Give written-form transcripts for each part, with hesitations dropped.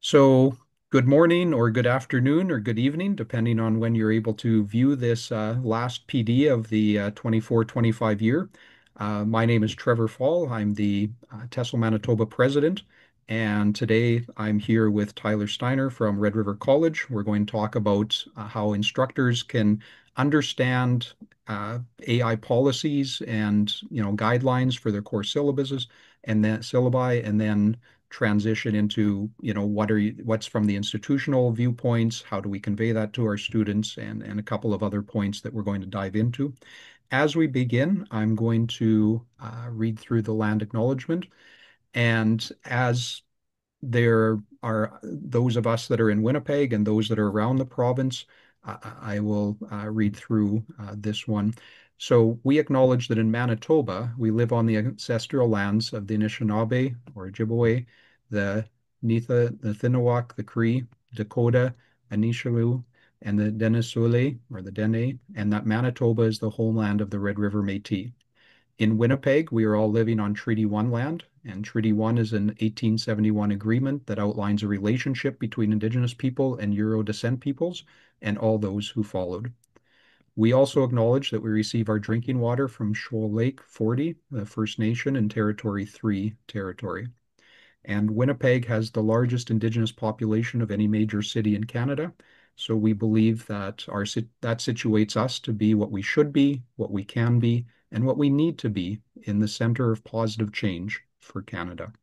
So, good morning or good afternoon or good evening, depending on when you're able to view this last PD of the 24-25 year. My name is Trevor Fall. I'm the TESL Manitoba president, and today I'm here with Tyler Steiner from Red River College. We're going to talk about how instructors can understand AI policies and guidelines for their core syllabuses and then transition into, what's from the institutional viewpoints, how do we convey that to our students, and a couple of other points that we're going to dive into. As we begin, I'm going to read through the land acknowledgement. And as there are those of us that are in Winnipeg and those that are around the province, I will read through this one. So we acknowledge that in Manitoba, we live on the ancestral lands of the Anishinaabe or Ojibwe, the the Thinawak, the Cree, Dakota, Anishinaabe, and the Denisule or the Dene, and that Manitoba is the homeland of the Red River Métis. In Winnipeg, we are all living on Treaty 1 land, and Treaty 1 is an 1871 agreement that outlines a relationship between Indigenous people and Euro descent peoples and all those who followed. We also acknowledge that we receive our drinking water from Shoal Lake 40, the First Nation and Territory 3 territory. And Winnipeg has the largest Indigenous population of any major city in Canada. So we believe that that situates us to be what we should be, what we can be, and what we need to be in the center of positive change for Canada.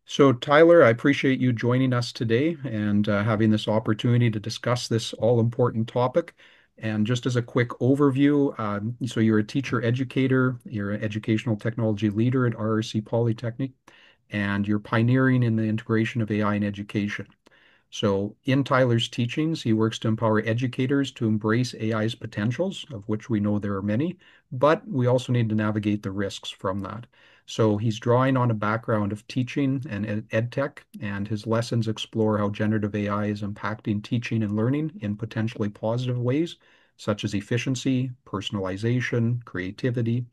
So, Tyler, I appreciate you joining us today and having this opportunity to discuss this all-important topic. And just as a quick overview, so you're a teacher educator, you're an educational technology leader at RRC Polytechnic, and you're pioneering in the integration of AI in education. So in Tyler's teachings, he works to empower educators to embrace AI's potentials, of which we know there are many, but we also need to navigate the risks from that. So he's drawing on a background of teaching and ed tech, and his lessons explore how generative AI is impacting teaching and learning in potentially positive ways, such as efficiency, personalization, creativity,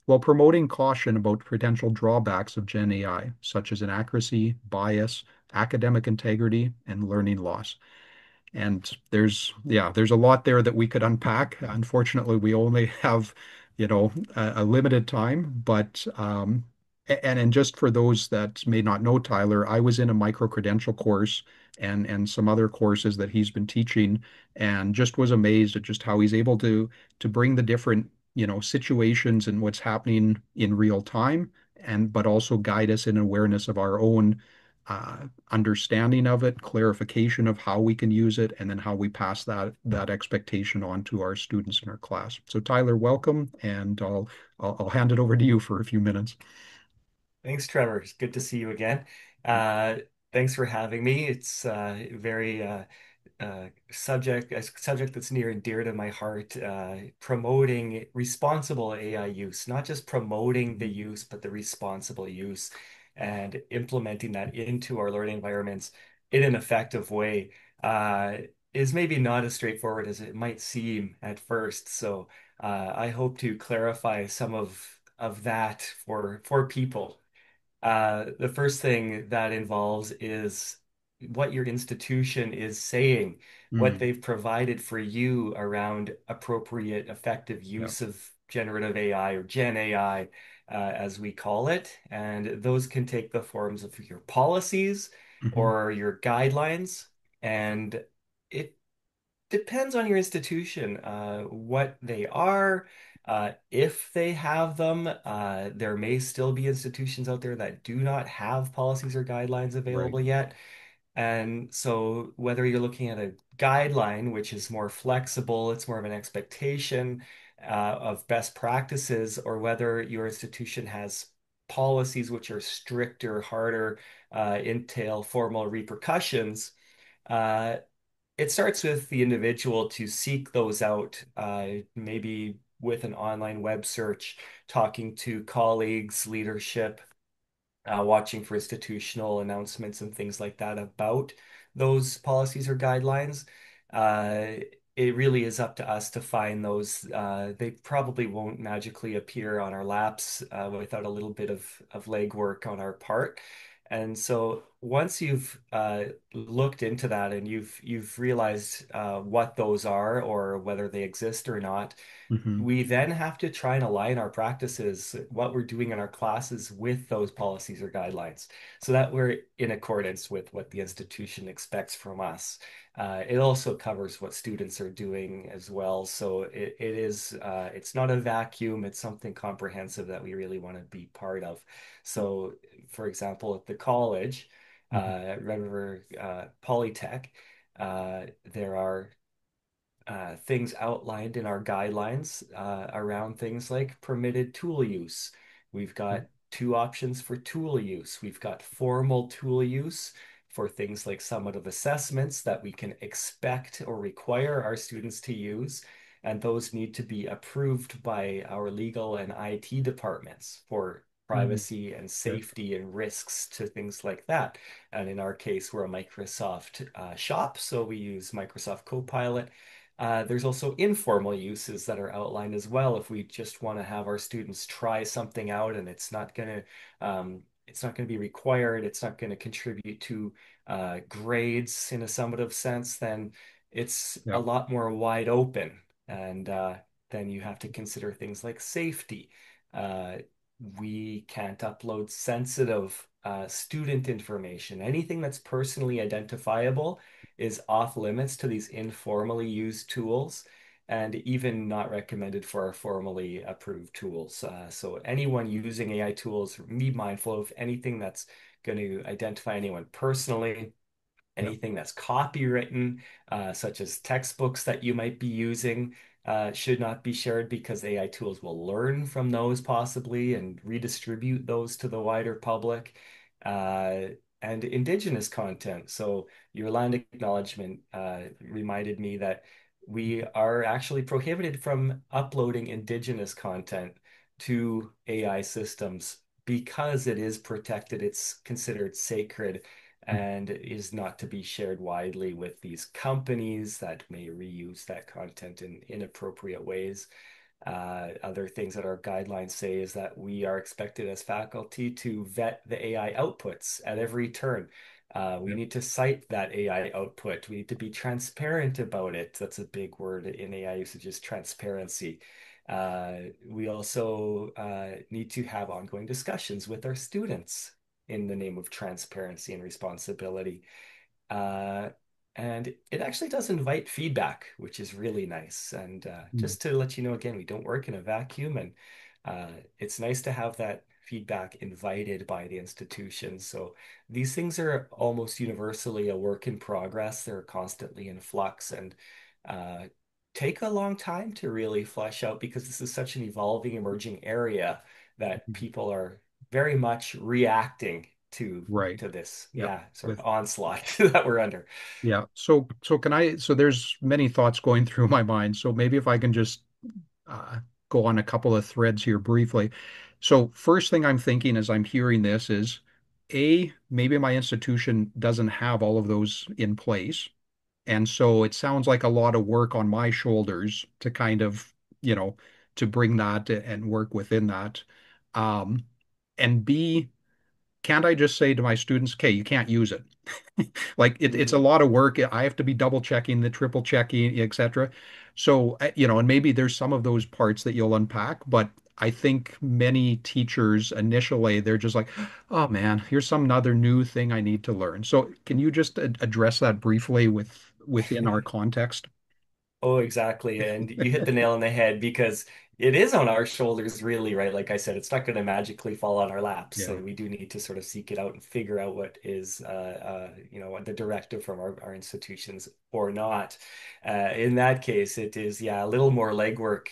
while promoting caution about potential drawbacks of Gen AI, such as inaccuracy, bias, academic integrity, and learning loss. And there's a lot there that we could unpack. Unfortunately, we only have, a limited time, but and just for those that may not know Tyler, I was in a micro-credential course and some other courses that he's been teaching, and just was amazed at just how he's able to bring the different, situations and what's happening in real time, and but also guide us in awareness of our own understanding of it, clarification of how we can use it, and then how we pass that expectation on to our students in our class. So Tyler, welcome, and I'll hand it over to you for a few minutes. Thanks, Trevor. It's good to see you again. Uh, Thanks for having me. It's very a subject that's near and dear to my heart. Promoting responsible AI use, not just promoting the use, but the responsible use, and implementing that into our learning environments in an effective way. Is maybe not as straightforward as it might seem at first. So I hope to clarify some of that for people. The first thing that involves is what your institution is saying, what Mm, they've provided for you around appropriate, effective yeah. use of generative AI or Gen AI, as we call it. And those can take the forms of your policies Hmm. or your guidelines. And it depends on your institution, what they are, if they have them. There may still be institutions out there that do not have policies or guidelines Right. available yet. And so, whether you're looking at a guideline, which is more flexible, it's more of an expectation of best practices, or whether your institution has policies which are stricter, harder, entail formal repercussions. Uh, it starts with the individual to seek those out, maybe with an online web search, talking to colleagues, leadership, watching for institutional announcements and things like that about those policies or guidelines. Uh, it really is up to us to find those. They probably won't magically appear on our laps without a little bit of legwork on our part. And so once you've looked into that and you've realized what those are or whether they exist or not, Hmm. we then have to try and align our practices, what we're doing in our classes with those policies or guidelines, so that we're in accordance with what the institution expects from us. It also covers what students are doing as well. So it is, it's not a vacuum, it's something comprehensive that we really want to be part of. So, for example, at the college, Hmm. River Polytech, there are things outlined in our guidelines around things like permitted tool use. We've got two options for tool use. We've got formal tool use for things like summative assessments that we can expect or require our students to use. And those need to be approved by our legal and IT departments for Hmm. privacy and Okay. safety and risks to things like that. And in our case, we're a Microsoft shop, so we use Microsoft Copilot. There's also informal uses that are outlined as well. If we just want to have our students try something out and it's not going to be required, it's not going to contribute to grades in a summative sense, then it's a Yeah. lot more wide open. And then you have to consider things like safety. Uh, we can't upload sensitive student information. Anything that's personally identifiable is off limits to these informally used tools and even not recommended for our formally approved tools. So anyone using AI tools, be mindful of anything that's going to identify anyone personally, Yeah. anything that's copywritten, such as textbooks that you might be using, should not be shared because AI tools will learn from those possibly and redistribute those to the wider public. Uh, and Indigenous content. So your land acknowledgement reminded me that we are actually prohibited from uploading Indigenous content to AI systems because it is protected. It's considered sacred and is not to be shared widely with these companies that may reuse that content in inappropriate ways. Other things that our guidelines say is that we are expected as faculty to vet the AI outputs at every turn. We Yeah. need to cite that AI output. We need to be transparent about it. That's a big word in AI usage is transparency. We also need to have ongoing discussions with our students in the name of transparency and responsibility. Uh, and it actually does invite feedback, which is really nice. And Mm. just to let you know, again, we don't work in a vacuum, and it's nice to have that feedback invited by the institution. So these things are almost universally a work in progress. They're constantly in flux and uh, take a long time to really flesh out because this is such an evolving, emerging area that people are very much reacting Right. to this, Yeah. yeah, sort With of onslaught that we're under. Yeah. So can I, so there's many thoughts going through my mind. So maybe if I can just uh, go on a couple of threads here briefly. So first thing I'm thinking as I'm hearing this is maybe my institution doesn't have all of those in place. And so it sounds like a lot of work on my shoulders to kind of, you know, to bring that and work within that. Um, and B, can't I just say to my students, okay, you can't use it? Like it's a Mhm. lot of work. I have to be double checking, the triple checking, etc. So, and maybe there's some of those parts that you'll unpack, but I think many teachers initially they're just like, oh man, here's some other new thing I need to learn. So, can you just address that briefly within our context? Oh, exactly. And you hit the nail on the head because it is on our shoulders, really, right? Like I said, it's not going to magically fall on our laps. Yeah. And we do need to sort of seek it out and figure out what is, the directive from our institutions or not. In that case, it is, yeah, a little more legwork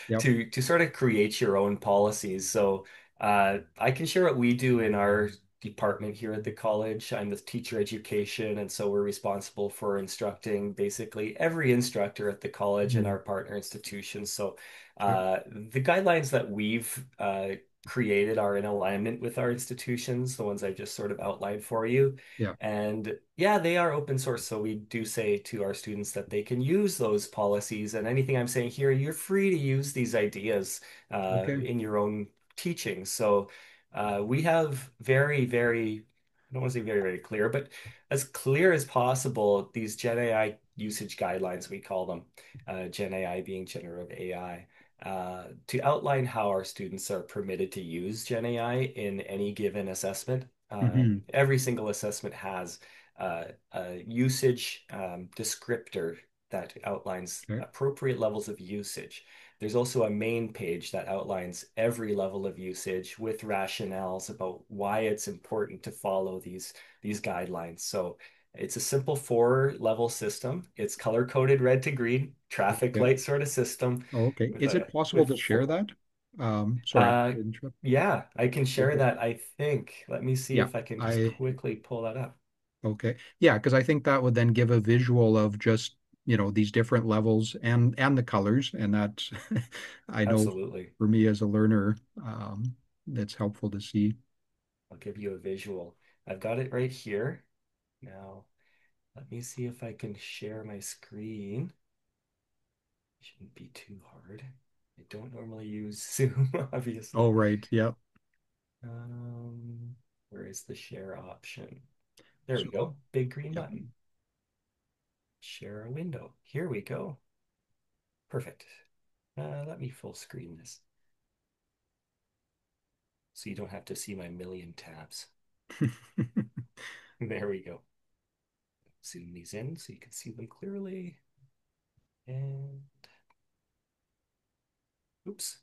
Yep. to sort of create your own policies. So I can share what we do in our department here at the college. I'm the teacher education, and so we're responsible for instructing basically every instructor at the college and Mhm. our partner institutions. So Okay. the guidelines that we've created are in alignment with our institutions, the ones I've just sort of outlined for you. Yeah. And yeah, they are open source. So we do say to our students that they can use those policies. And anything I'm saying here, you're free to use these ideas Okay. in your own teaching. So we have very, very don't want to say very, very clear, but as clear as possible, these Gen AI usage guidelines, we call them, Gen AI being generative AI, to outline how our students are permitted to use Gen AI in any given assessment. Hmm. Every single assessment has a usage descriptor that outlines Okay. appropriate levels of usage. There's also a main page that outlines every level of usage with rationales about why it's important to follow these guidelines. So it's a simple four-level system. It's color-coded red to green, traffic Okay. light sort of system Okay. with Is it a possible with to share four. that? Sorry to interrupt. Yeah, I can share Okay. that, I think. Let me see Yeah. if I can just I quickly pull that up. Okay. Yeah, because I think that would then give a visual of just, these different levels and the colors. And that I know Absolutely. for me as a learner, that's helpful to see. I'll give you a visual. I've got it right here. Now, let me see if I can share my screen. Shouldn't be too hard. I don't normally use Zoom, Oh, obviously. right. Yeah. Where is the share option? There we So, go. Big green yeah. button. Share a window. Here we go. Perfect. Let me full screen this so you don't have to see my million tabs. There we go. Zoom these in so you can see them clearly. And oops,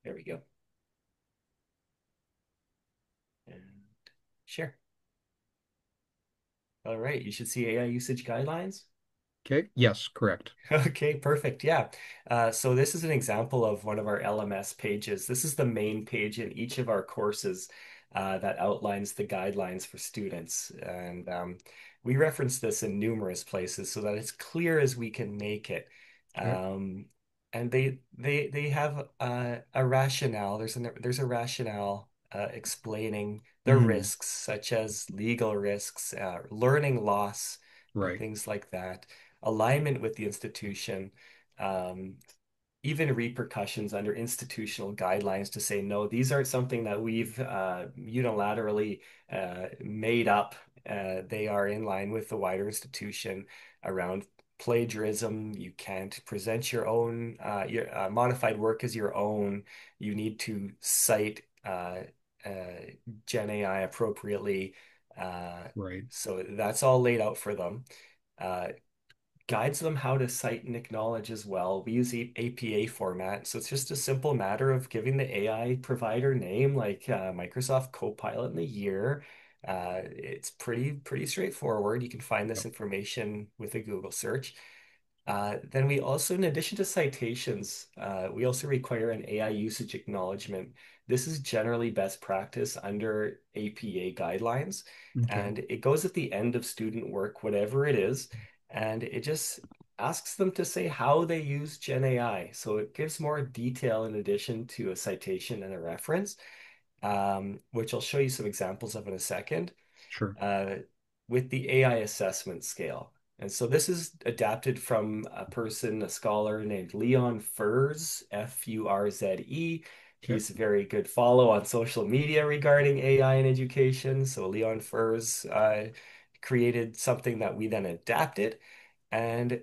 there we go. And share. All right, you should see AI usage guidelines. Okay. Yes, correct. Okay, perfect. Yeah. So this is an example of one of our LMS pages. This is the main page in each of our courses that outlines the guidelines for students. And we reference this in numerous places so that it's clear as we can make it. Okay. Um, and they have a rationale. There's a rationale explaining the Hmm. risks, such as legal risks, learning loss, and Right. things like that, alignment with the institution, um, even repercussions under institutional guidelines to say, no, these aren't something that we've unilaterally made up. They are in line with the wider institution around plagiarism. You can't present your modified work as your own. You need to cite uh, Gen AI appropriately. Uh, Right. so that's all laid out for them. Uh, Guides them how to cite and acknowledge as well. We use APA format, so it's just a simple matter of giving the AI provider name, like Microsoft Copilot in the year. It's pretty straightforward. You can find Yep. this information with a Google search. Then we also, in addition to citations, we also require an AI usage acknowledgement. This is generally best practice under APA guidelines, Okay. and it goes at the end of student work, whatever it is, and it just asks them to say how they use Gen AI. So it gives more detail in addition to a citation and a reference, which I'll show you some examples of in a second Sure. uh, with the AI assessment scale. And so this is adapted from a person, a scholar named Leon Furze, Furze. Okay. He's a very good follow on social media regarding AI in education. So Leon Furze created something that we then adapted. And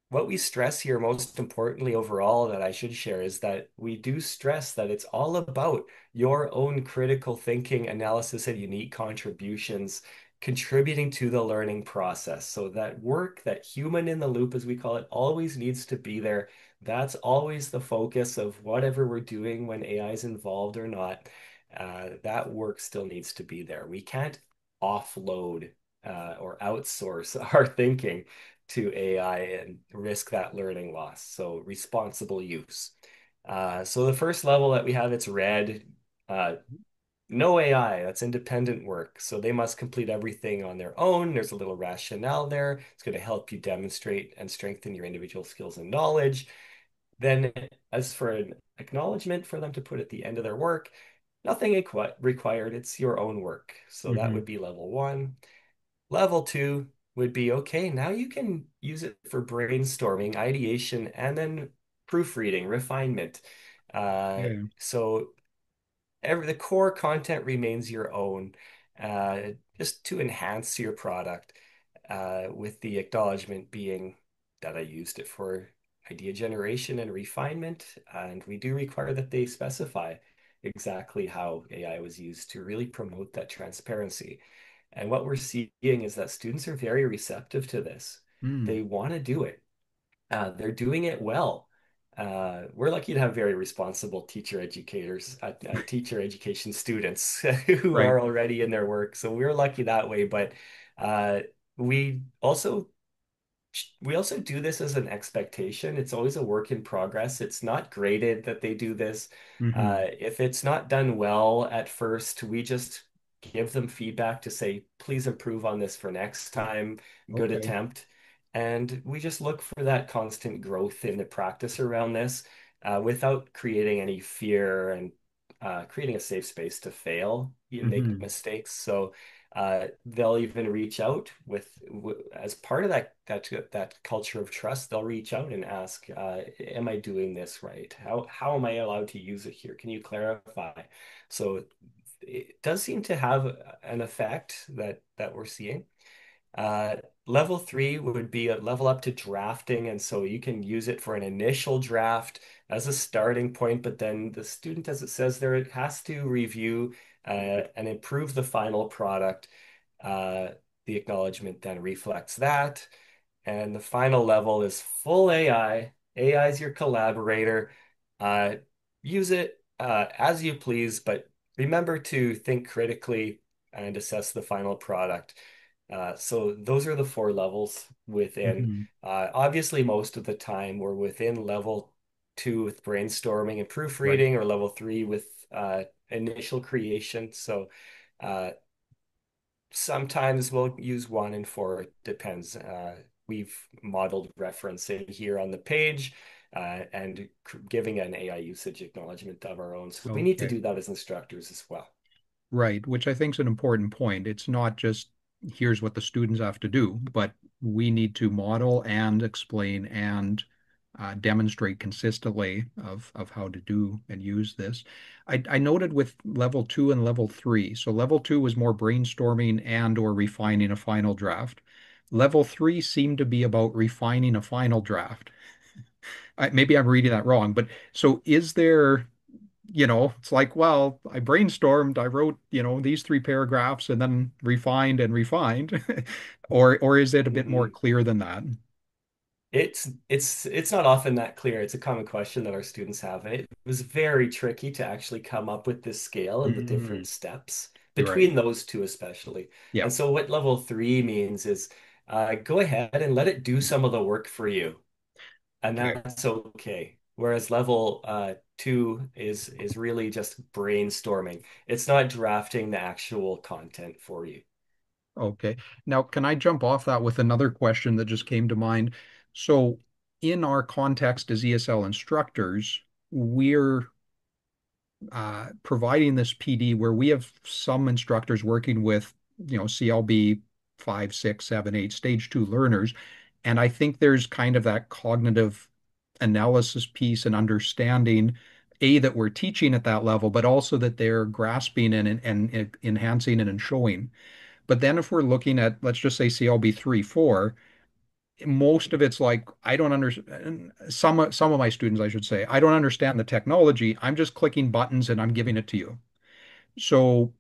what we stress here, most importantly overall, that I should share is that we do stress that it's all about your own critical thinking, analysis, and unique contributions contributing to the learning process. So that work, that human in the loop, as we call it, always needs to be there. That's always the focus of whatever we're doing when AI is involved or not. That work still needs to be there. We can't offload or outsource our thinking to AI and risk that learning loss. So responsible use. So the first level that we have, it's red. Uh, no AI, that's independent work. So they must complete everything on their own. There's a little rationale there. It's going to help you demonstrate and strengthen your individual skills and knowledge. Then, as for an acknowledgement for them to put at the end of their work, nothing required. It's your own work. So that Hmm. would be level one. Level two would be okay, now you can use it for brainstorming, ideation, and then proofreading, refinement. Yeah. So the core content remains your own, uh, just to enhance your product, with the acknowledgement being that I used it for idea generation and refinement, and we do require that they specify exactly how AI was used to really promote that transparency. And what we're seeing is that students are very receptive to this. Mm, They want to do it. They're doing it well. We're lucky to have very responsible teacher educators, teacher education students who right. are already in their work. So we're lucky that way. But uh, we also we also do this as an expectation. It's always a work in progress. It's not graded that they do this. Hmm. If it's not done well at first, we just give them feedback to say, please improve on this for next time. Good Okay. attempt. And we just look for that constant growth in the practice around this, without creating any fear, and creating a safe space to fail, you make Hmm. mistakes. So they'll even reach out as part of that culture of trust. They'll reach out and ask, "Am I doing this right? How am I allowed to use it here? Can you clarify?" So it does seem to have an effect that we're seeing. Uh, Level three would be a level up to drafting, and so you can use it for an initial draft as a starting point, but then the student, as it says there, it has to review and improve the final product. Uh, the acknowledgement then reflects that. And the final level is full AI. AI is your collaborator. Uh, Use it as you please, but remember to think critically and assess the final product. So those are the four levels within. Hmm. Obviously, most of the time we're within level two with brainstorming and Right. proofreading, or level three with initial creation. So uh, sometimes we'll use one and four. It depends. We've modeled referencing here on the page, and giving an AI usage acknowledgement of our own. So we need to Okay. do that as instructors as well. Right, which I think is an important point. It's not just here's what the students have to do, but we need to model and explain and demonstrate consistently of how to do and use this. I noted with level two and level three. So level two was more brainstorming and or refining a final draft. Level three seemed to be about refining a final draft. Maybe I'm reading that wrong, but so is there, it's like, well, I brainstormed, I wrote, these three paragraphs and then refined and refined. Or is it a bit more Mhm. clear than that? It's not often that clear. It's a common question that our students have, and it was very tricky to actually come up with this scale and the Mm, different steps you're right. between those two, especially. Yeah. And so, what level three means is, go ahead and let it do some of the work for you, and Okay. that's okay. Whereas level two is really just brainstorming. It's not drafting the actual content for you. Okay. Now, can I jump off that with another question that just came to mind? So, in our context as ESL instructors, we're providing this PD where we have some instructors working with, CLB 5, 6, 7, 8, stage two learners. And I think there's kind of that cognitive analysis piece and understanding, A, that we're teaching at that level, but also that they're grasping and enhancing it and showing. But then if we're looking at, let's just say CLB 3, 4, most of it's like I don't understand. Some of my students, I should say, I don't understand the technology. I'm just clicking buttons and I'm giving it to you. So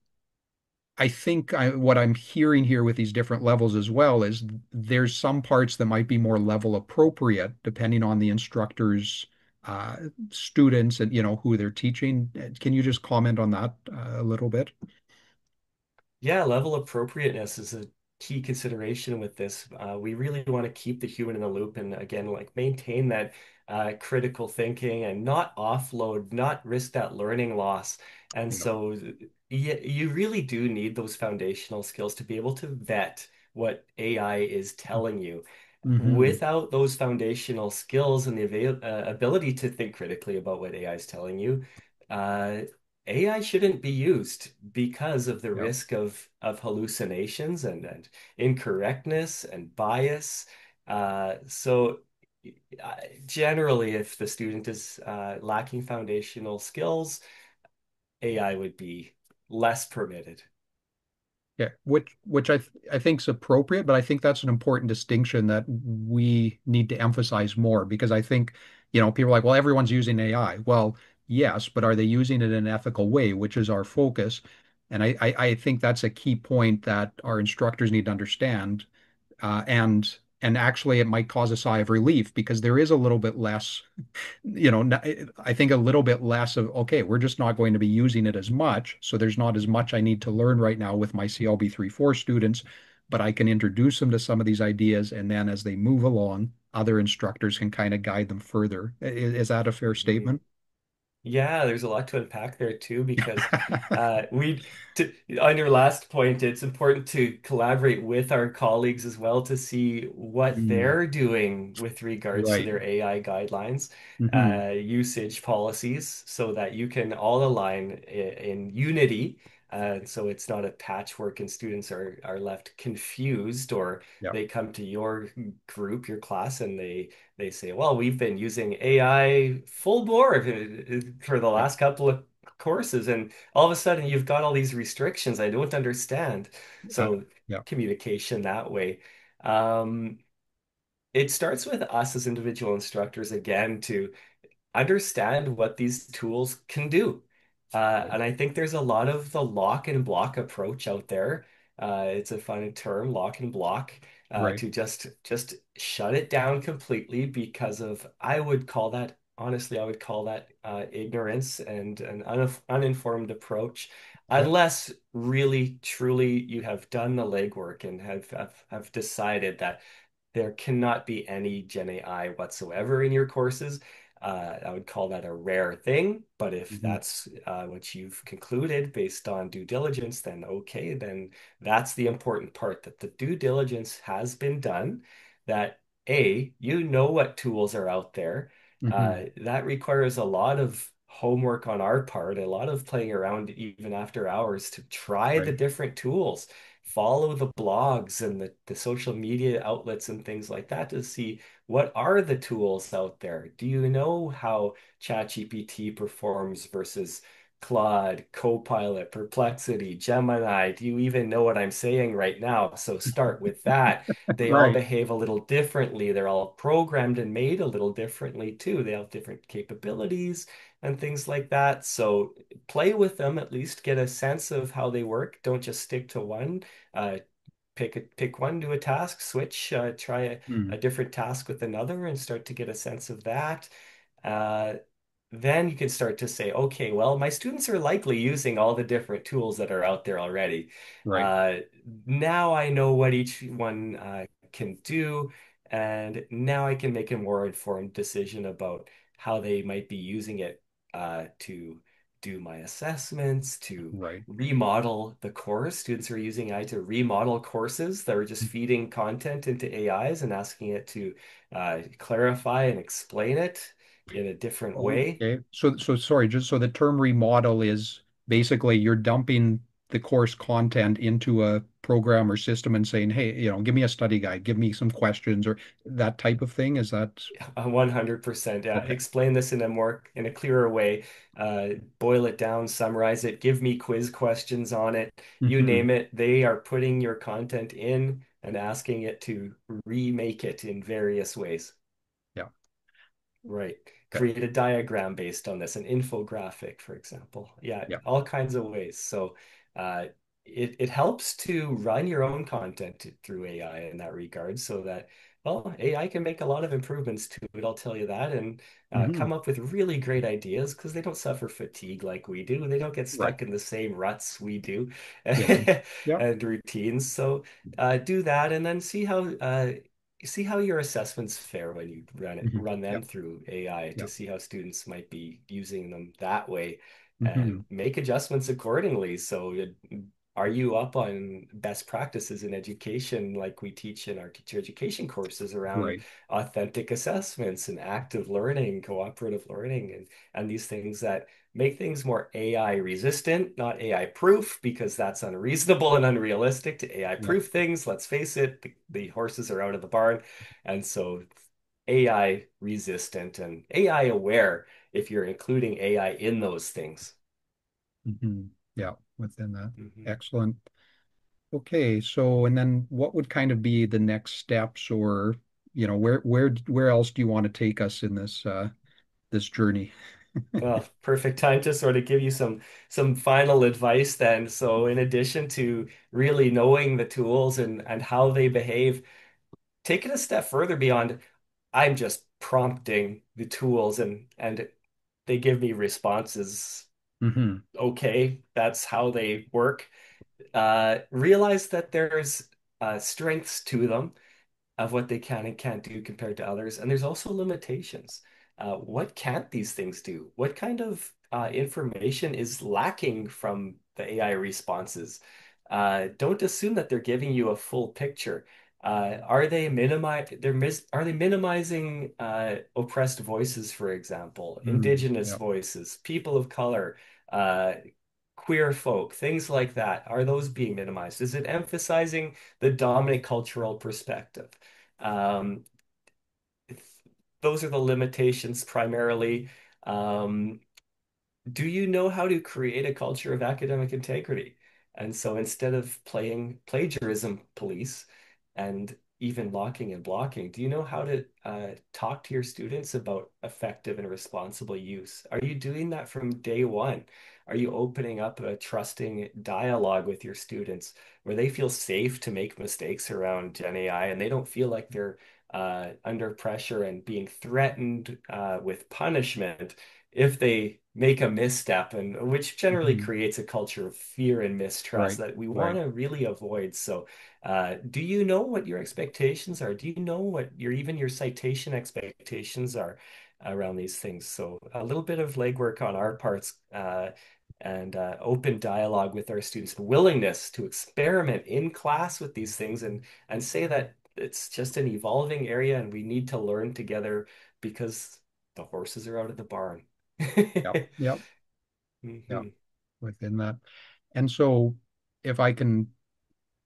I think what I'm hearing here with these different levels as well is there's some parts that might be more level appropriate depending on the instructor's uh, students and who they're teaching. Can you just comment on that a little bit? Yeah, level appropriateness is a key consideration with this. We really want to keep the human in the loop, and again, like maintain that critical thinking and not offload, not risk that learning loss. And Yeah. so, yeah, you really do need those foundational skills to be able to vet what AI is telling you. Hmm. Without those foundational skills and the ability to think critically about what AI is telling you, AI shouldn't be used because of the Yeah. risk of hallucinations and incorrectness and bias. So generally, if the student is lacking foundational skills, AI would be less permitted. Yeah, which I think is appropriate, but I think that's an important distinction that we need to emphasize more because I think, people are like, well, everyone's using AI. Well, yes, but are they using it in an ethical way, which is our focus? And I think that's a key point that our instructors need to understand. And actually, it might cause a sigh of relief because there is a little bit less I think a little bit less of, okay, we're just not going to be using it as much. So there's not as much I need to learn right now with my CLB 3-4 students, but I can introduce them to some of these ideas. And then as they move along, other instructors can kind of guide them further. Is that a fair Mhm. statement? Yeah, there's a lot to unpack there too, because we on your last point, it's important to collaborate with our colleagues as well to see what Mm, they're doing with regards to right. their AI guidelines, Hmm. usage policies, so that you can all align in unity. So it's not a patchwork and students are left confused, or Yeah. they come to your group, your class, and they say, well, we've been using AI full bore for the Yeah. last couple of courses, and all of a sudden you've got all these restrictions I don't understand. Uh, So yeah. communication that way. Um, it starts with us as individual instructors again to understand what these tools can do. Right. And I think there's a lot of the lock and block approach out there. It's a fun term, lock and block, Right. to just shut it down completely because of, I would call that, honestly, I would call that ignorance and an uninformed approach, Yep. unless really, truly you have done the legwork and have decided that there cannot be any Gen AI whatsoever in your courses. I would call that a rare thing, but if Hmm. that's what you've concluded based on due diligence, then okay, then that's the important part, that the due diligence has been done, that A, you know what tools are out there. Hmm. That requires a lot of homework on our part, a lot of playing around even after hours to try the Right. different tools, follow the blogs and the social media outlets and things like that to see what are the tools out there. Do you know how ChatGPT performs versus Claude, Copilot, Perplexity, Gemini? Do you even know what I'm saying right now? So start with that. They all Right. behave a little differently. They're all programmed and made a little differently too. They have different capabilities and things like that. So play with them, at least get a sense of how they work. Don't just stick to one. Uh, pick one, do a task, switch, try a Mm. different task with another, and start to get a sense of that. Uh, then you can start to say, okay, well, my students are likely using all the different tools that are out there already. Right. Uh, Now I know what each one can do, and now I can make a more informed decision about how they might be using it to do my assessments, to Right. remodel the course. Students are using AI to remodel courses that are just feeding content into AIs and asking it to clarify and explain it in a different way. Okay. So sorry, just so the term remodel is basically you're dumping the course content into a program or system and saying, hey, give me a study guide, give me some questions or that type of thing. Is that 100%. Yeah. okay? Explain this in a clearer way. Boil it down, summarize it, give me quiz questions on it. You Hmm. name it. They are putting your content in and asking it to remake it in various ways. Yeah. Right. Okay. Create a diagram based on this, an infographic, for example. Yeah, Yeah. all kinds of ways. So uh, it helps to run your own content through AI in that regard, so that, well, AI can make a lot of improvements to it, I'll tell you that, and Hmm. come up with really great ideas because they don't suffer fatigue like we do. They don't get Right. stuck in the same ruts we do Yeah. Yeah. and routines. So do that and then see how your assessments fare when you Hmm. run Yeah. them through AI Yeah. to see how students might be using them that way and Hmm. make adjustments accordingly. So are you up on best practices in education like we teach in our teacher education courses around Right. authentic assessments and active learning, cooperative learning, and these things that make things more AI resistant, not AI proof, because that's unreasonable and unrealistic to AI Yeah. proof things. Let's face it, the horses are out of the barn. And so AI resistant and AI aware if you're including AI in those things. Hmm. Yeah, within that. Mhm. Excellent. Okay, so and then what would kind of be the next steps, or where else do you want to take us in this journey? Well, perfect time to sort of give you some final advice then. So in addition to really knowing the tools and how they behave, take it a step further beyond I'm just prompting the tools and they give me responses. Hmm. Okay, that's how they work. Realize that there's strengths to them of what they can and can't do compared to others. And there's also limitations. What can't these things do? What kind of information is lacking from the AI responses? Don't assume that they're giving you a full picture. Are they minimizing oppressed voices, for example, Mm, indigenous yeah. voices, people of color, uh, queer folk, things like that? Are those being minimized? Is it emphasizing the dominant cultural perspective? Um, those are the limitations primarily. Um, do you know how to create a culture of academic integrity? And so instead of playing plagiarism police and even locking and blocking, do you know how to talk to your students about effective and responsible use? Are you doing that from day one? Are you opening up a trusting dialogue with your students where they feel safe to make mistakes around Gen AI and they don't feel like they're under pressure and being threatened with punishment if they make a misstep, and which generally Hmm. creates a culture of fear and mistrust Right, that we want right. to really avoid. So, do you know what your expectations are? Do you know what your citation expectations are around these things? So, a little bit of legwork on our parts. And open dialogue with our students, willingness to experiment in class with these things and say that it's just an evolving area and we need to learn together because the horses are out of the barn. Yep, yep, yep. hmm Within that. And so if I can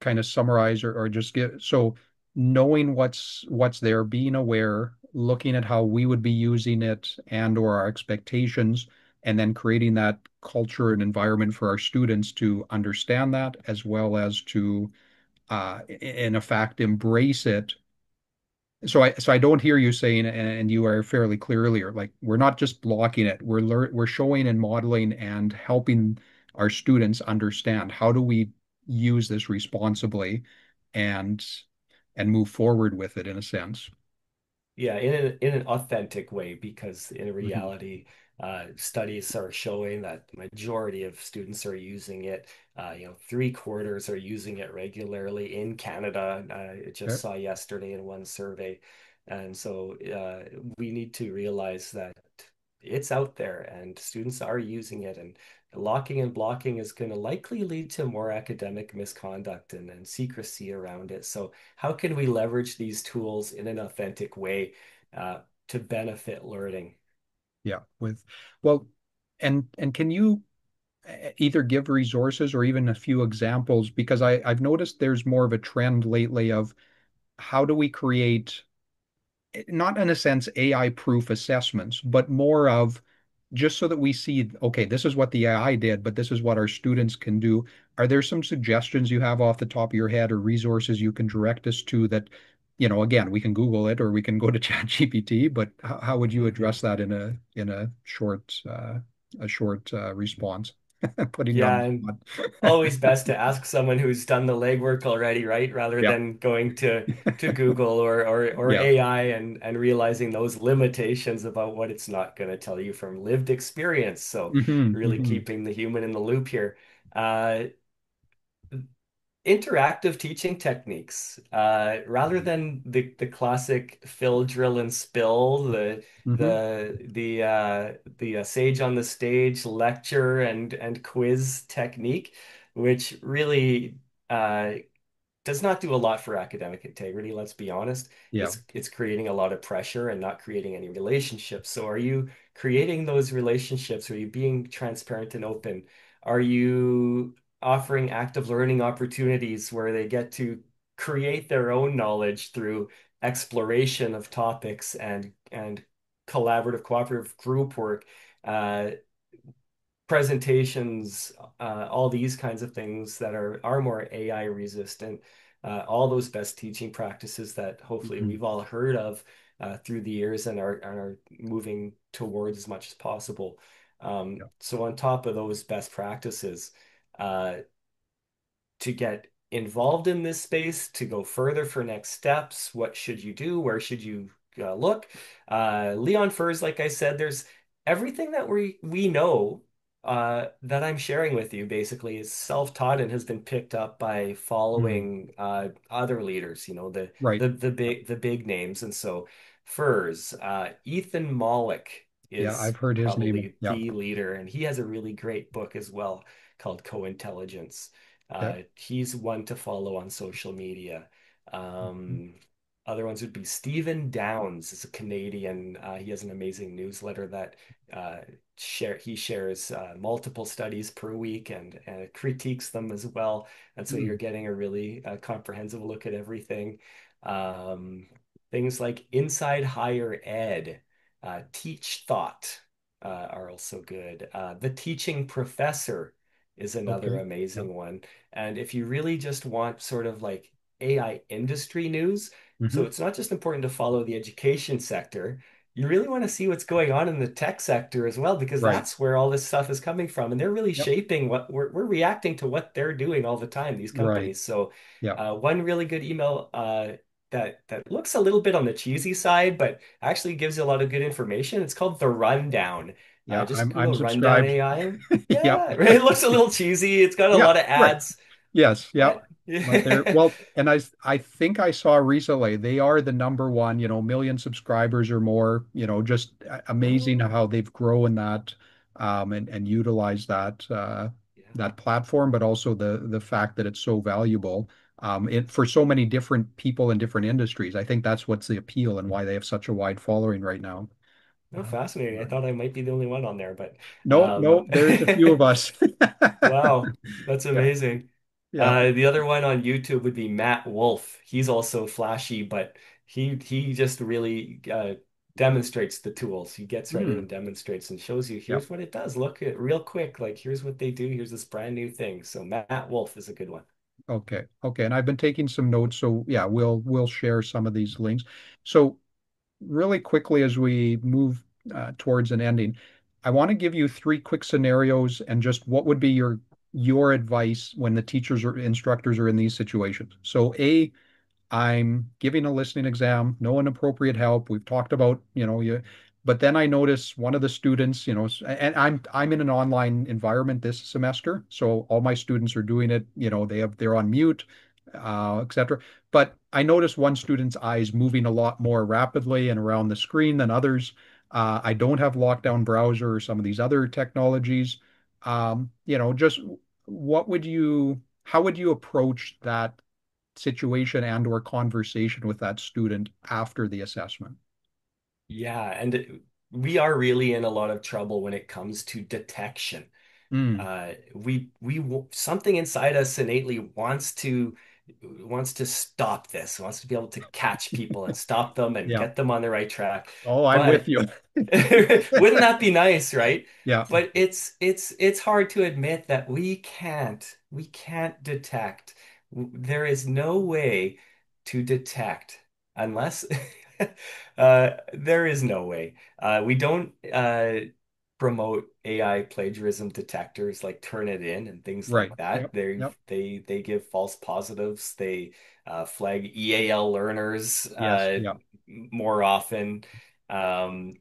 kind of summarize or just get so knowing what's there, being aware, looking at how we would be using it and or our expectations, and then creating that culture and environment for our students to understand that as well as to in effect embrace it. So I don't hear you saying, and you are fairly clear earlier, like we're not just blocking it, we're showing and modeling and helping our students understand how do we use this responsibly and and move forward with it in a sense. Yeah, in an authentic way, because in Hmm. reality, studies are showing that the majority of students are using it. Three-quarters are using it regularly in Canada. I just Okay. saw yesterday in one survey, and so we need to realize that it's out there and students are using it, and locking and blocking is going to likely lead to more academic misconduct and secrecy around it. So how can we leverage these tools in an authentic way uh, to benefit learning? Yeah. Well, and can you either give resources or even a few examples because I've noticed there's more of a trend lately of how do we create not in a sense AI proof assessments, but more of just so that we see, okay, this is what the AI did, but this is what our students can do. Are there some suggestions you have off the top of your head or resources you can direct us to that, again, we can Google it or we can go to ChatGPT, but how would you Mhm. address that in a short response? Putting you on Yeah, the and spot. always best to ask someone who's done the legwork already, right? Rather Yep. than going to Google or Yep. AI and realizing those limitations about what it's not going to tell you from lived experience. So Hmm. really Hmm. keeping the human in the loop here. Uh, Interactive teaching techniques rather than the classic fill, drill, and spill, Hmm. the sage on the stage lecture and quiz technique, which really does not do a lot for academic integrity, let's be honest. Yeah. It's creating a lot of pressure and not creating any relationships. So are you creating those relationships? Are you being transparent and open? Are you offering active learning opportunities where they get to create their own knowledge through exploration of topics and collaborative, cooperative group work? presentations, all these kinds of things that are more AI resistant, all those best teaching practices that hopefully Mhm. we've all heard of through the years and are moving towards as much as possible. Yeah. So on top of those best practices, uh, to get involved in this space, to go further for next steps. What should you do? Where should you look? Leon Furs, like I said, there's everything that we know that I'm sharing with you basically is self-taught and has been picked up by Mm. following other leaders, Right. the big names. And so Furs, Ethan Mollick Yeah, is I've heard his name. probably Yeah. the leader, and he has a really great book as well called Co-Intelligence. Okay. He's one to follow on social media. Um, Other ones would be Stephen Downs is a Canadian. He has an amazing newsletter that uh, he shares multiple studies per week and critiques them as well. And so you're Mm. getting a really comprehensive look at everything. Um, Things like Inside Higher Ed, Teach Thought are also good. The Teaching Professor is another Okay. Yeah. amazing one. And if you really just want sort of like AI industry news, so Hmm. it's not just important to follow the education sector, you really want to see what's going on in the tech sector as well, because Right. that's where all this stuff is coming from. And they're really Yep. shaping what we're reacting to what they're doing all the time, these Right. companies. So Yeah. one really good email that looks a little bit on the cheesy side, but actually gives you a lot of good information. It's called The Rundown. Yeah. Just I'm Google Rundown subscribed. AI. Yep. Yeah, right. It looks a little cheesy. It's got a Yeah. lot of Right. ads, Yes. Yeah. but But they're yeah. well, and I think I saw recently they are the number one, million subscribers or more, just amazing Oh, how they've grown that and utilized yeah. that platform, but also the fact that it's so valuable for so many different people in different industries. I think that's what's the appeal and why they have such a wide following right now. No, Uh, fascinating. I thought I might be the only one on there, but no, no, there's a few of us. wow, that's Yeah, amazing. yeah. The other one on YouTube would be Matt Wolf. He's also flashy, but he just really demonstrates the tools. He gets right in Hmm. and demonstrates and shows you Yeah. here's what it does. Look at real quick, like here's what they do. Here's this brand new thing. So Matt Wolf is a good one. Okay. Okay. And I've been taking some notes, so yeah, we'll share some of these links. So really quickly as we move towards an ending, I want to give you three quick scenarios and just what would be your advice when the teachers or instructors are in these situations. So A, I'm giving a listening exam, no inappropriate help. We've talked about, but then I notice one of the students, and I'm in an online environment this semester, so all my students are doing it, they're on mute, etc. But I notice one student's eyes moving a lot more rapidly and around the screen than others. I don't have lockdown browser or some of these other technologies. Just how would you approach that situation and or conversation with that student after the assessment? Yeah, and we are really in a lot of trouble when it comes to detection. Mm, Something inside us innately wants to stop this, wants to be able to catch people and stop them and yeah. get them on the right track. Oh, I'm with But you. wouldn't that be nice, right? Yeah. But it's hard to admit that we can't detect. There is no way to detect unless there is no way. We don't promote AI plagiarism detectors like Turnitin and things Right. like that. Yep. Yep. They give false positives. They flag EAL learners Yes. Yeah. more often. Um,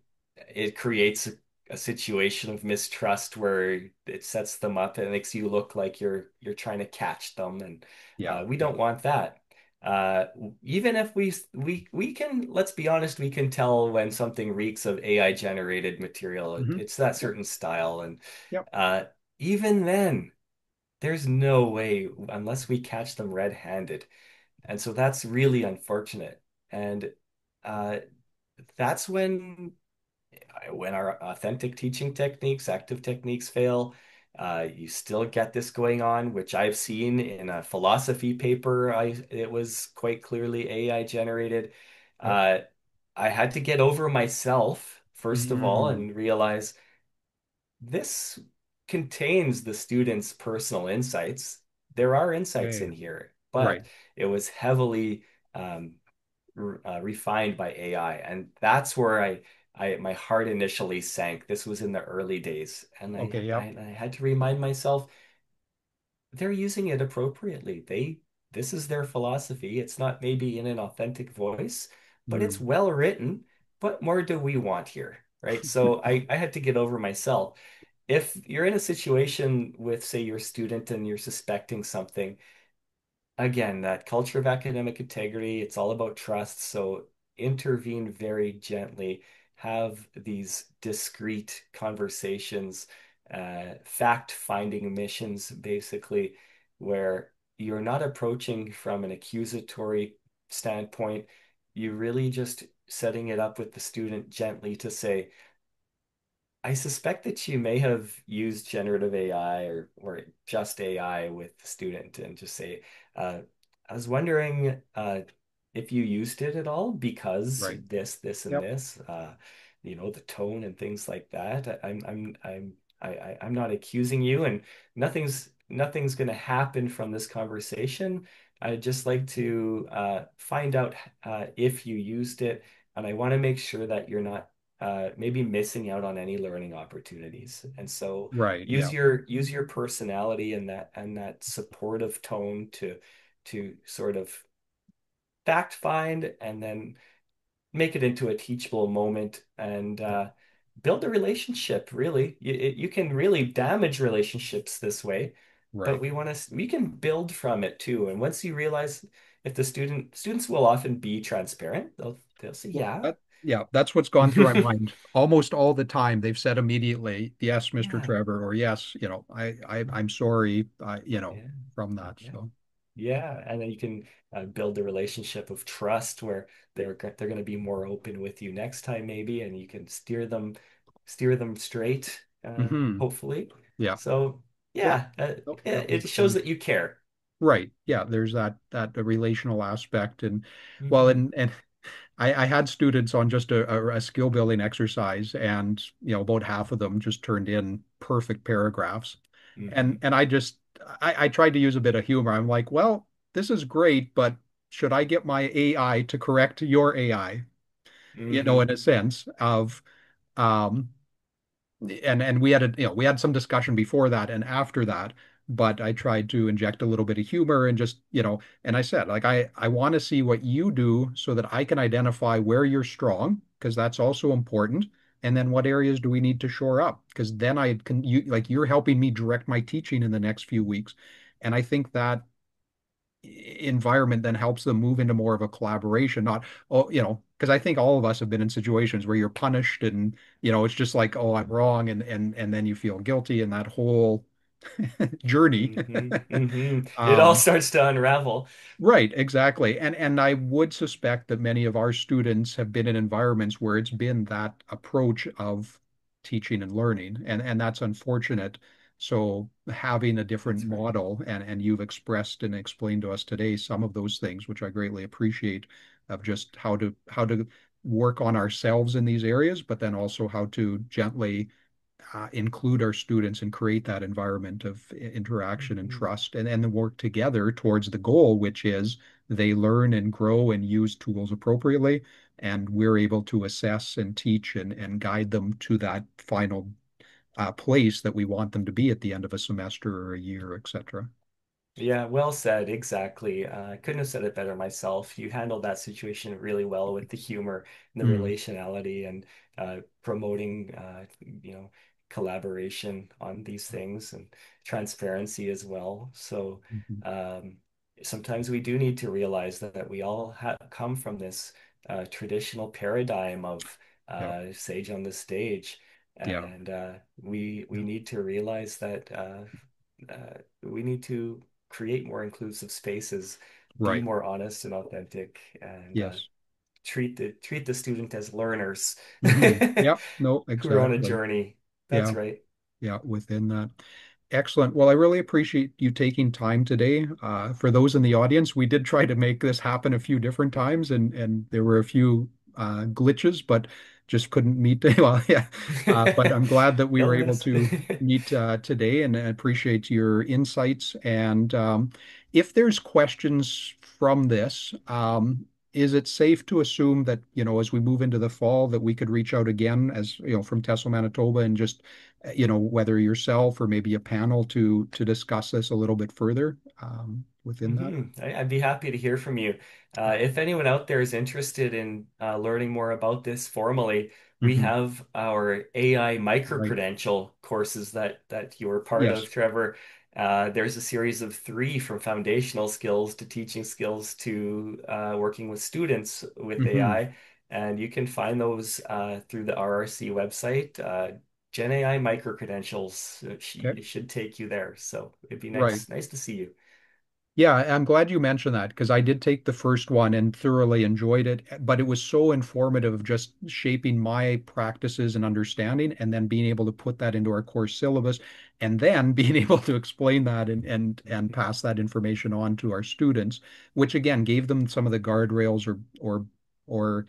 it creates a situation of mistrust where it sets them up and makes you look like you're trying to catch them, and Yeah. we Yeah. don't want that. Uh, Even if we can, let's be honest, we can tell when something reeks of AI generated material. Hmm. It's that Yep. certain style, and Yep. uh, even then, there's no way unless we catch them red-handed, and so that's really unfortunate. And uh, that's when our authentic teaching techniques, active techniques fail, you still get this going on, which I've seen in a philosophy paper. It was quite clearly AI generated. Yep. Uh, I had to get over myself, first of all, Mm, and realize this. contains the student's personal insights. There are insights Okay. in here, Right. but it was heavily um, refined by AI, and that's where my heart initially sank. This was in the early days, and Okay. Yep. I had to remind myself they're using it appropriately. This is their philosophy. It's not maybe in an authentic voice, but it's Mm. well written. What more do we want here? Right. So I had to get over myself. If you're in a situation with, say, your student and you're suspecting something, again, that culture of academic integrity, it's all about trust. So intervene very gently, have these discreet conversations, fact-finding missions, basically, where you're not approaching from an accusatory standpoint. You're really just setting it up with the student gently to say, I suspect that you may have used generative AI or just AI with the student and just say, uh, I was wondering if you used it at all because Right. this, and Yep. this, the tone and things like that. I'm not accusing you, and nothing's going to happen from this conversation. I'd just like to find out if you used it, and I want to make sure that you're not maybe missing out on any learning opportunities. And so Right. Yeah. use your personality and that supportive tone to sort of fact find and then make it into a teachable moment and build a relationship. Really, you can really damage relationships this way, but Right. we can build from it too. And once you realize if the students will often be transparent, they'll say, Well, yeah. yeah, that's what's gone through my mind almost all the time. They've said immediately, "Yes, Mr. Yeah. Trevor," or "Yes, I'm sorry," Yeah. from that. Yeah. So, Yeah. And then you can build a relationship of trust where they're going to be more open with you next time, maybe, and you can steer them straight, hmm hopefully. yeah. So Well, yeah, nope, that it makes shows sense. that you care. Right. Yeah, there's that relational aspect, and well, Hmm. and I had students on just a skill building exercise, and about half of them just turned in perfect paragraphs, Hmm. and I tried to use a bit of humor. I'm like, well, this is great, but should I get my AI to correct your AI? In Hmm. a sense of um, and we had we had some discussion before that and after that, but I tried to inject a little bit of humor and just and I said, like, I want to see what you do so that I can identify where you're strong, because that's also important, and then what areas do we need to shore up, because then I can you're helping me direct my teaching in the next few weeks. And I think that environment then helps them move into more of a collaboration, not, oh, because I think all of us have been in situations where you're punished, and it's just like, oh, I'm wrong, and then you feel guilty, and that whole journey. Hmm. Hmm. It all um starts to unravel. Right, exactly. And I would suspect that many of our students have been in environments where it's been that approach of teaching and learning, and that's unfortunate. So having a different That's right. model, and you've expressed and explained to us today some of those things, which I greatly appreciate, of just how to work on ourselves in these areas, but then also how to gently include our students and create that environment of interaction and Hmm. trust, and then work together towards the goal, which is they learn and grow and use tools appropriately, and we're able to assess and teach and guide them to that final place that we want them to be at the end of a semester or a year, etc. Yeah, well said. Exactly. I couldn't have said it better myself. You handled that situation really well with the humor and the Mm, relationality and promoting, collaboration on these things and transparency as well. So mhm. um, sometimes we do need to realize that we all ha come from this traditional paradigm of Yeah, sage on the stage, yeah, and we yeah. need to realize that we need to create more inclusive spaces, be Right. more honest and authentic, and Yes. treat the student as learners Yeah. No, who are on a exactly. journey. That's Yeah. right. Yeah, within that. Excellent. Well, I really appreciate you taking time today. For those in the audience, we did try to make this happen a few different times, and there were a few glitches, but just couldn't meet. Well, yeah, but I'm glad that we were able Illness. to meet today, and I appreciate your insights. And if there's questions from this, is it safe to assume that, as we move into the fall, that we could reach out again as, from TESL Manitoba and just, whether yourself or maybe a panel to discuss this a little bit further within that? I'd be happy to hear from you. If anyone out there is interested in learning more about this formally, we Hmm. have our AI Right. micro-credential courses that you're part Yes. of, Trevor. There's a series of three from foundational skills to teaching skills to working with students with Hmm. AI. And you can find those through the RRC website. Gen AI micro-credentials Okay. it should take you there. So it'd be Right. nice to see you. Yeah, I'm glad you mentioned that because I did take the first one and thoroughly enjoyed it, but it was so informative of just shaping my practices and understanding and then being able to put that into our course syllabus and then being able to explain that and pass that information on to our students, which again gave them some of the guardrails or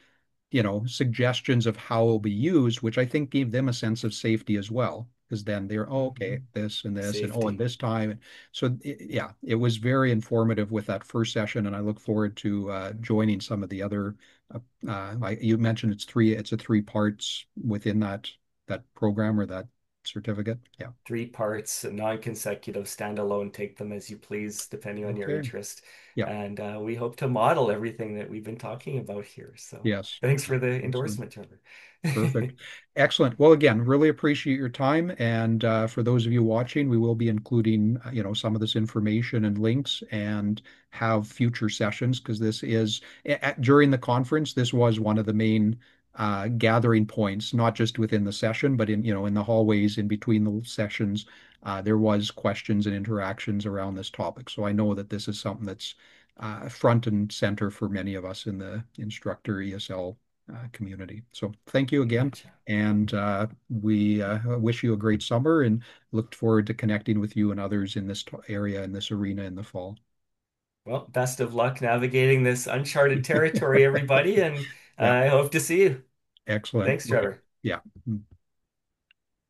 suggestions of how it'll be used, which I think gave them a sense of safety as well. Because then they're, oh, okay, Mhm. this and this, and oh, and Safety. this time. So yeah, it was very informative with that first session, and I look forward to joining some of the other. You mentioned it's a three parts within that program or that certificate. Yeah. Three parts, non-consecutive, standalone, take them as you please, depending on your Okay. interest. Yeah. And we hope to model everything that we've been talking about here. So Yes. thanks for the Excellent. endorsement, Trevor. Perfect. Excellent. Well, again, really appreciate your time. And for those of you watching, we will be including, some of this information and links and have future sessions because this is during the conference, this was one of the main gathering points, not just within the session, but in the hallways in between the sessions, there was questions and interactions around this topic. So I know that this is something that's front and center for many of us in the instructor ESL community. So thank you again. Gotcha. And we wish you a great summer and look forward to connecting with you and others in this area, in this arena in the fall. Well, best of luck navigating this uncharted territory, everybody, and Yeah, I hope to see you. excellent. Thanks, Right. Trevor. Yeah.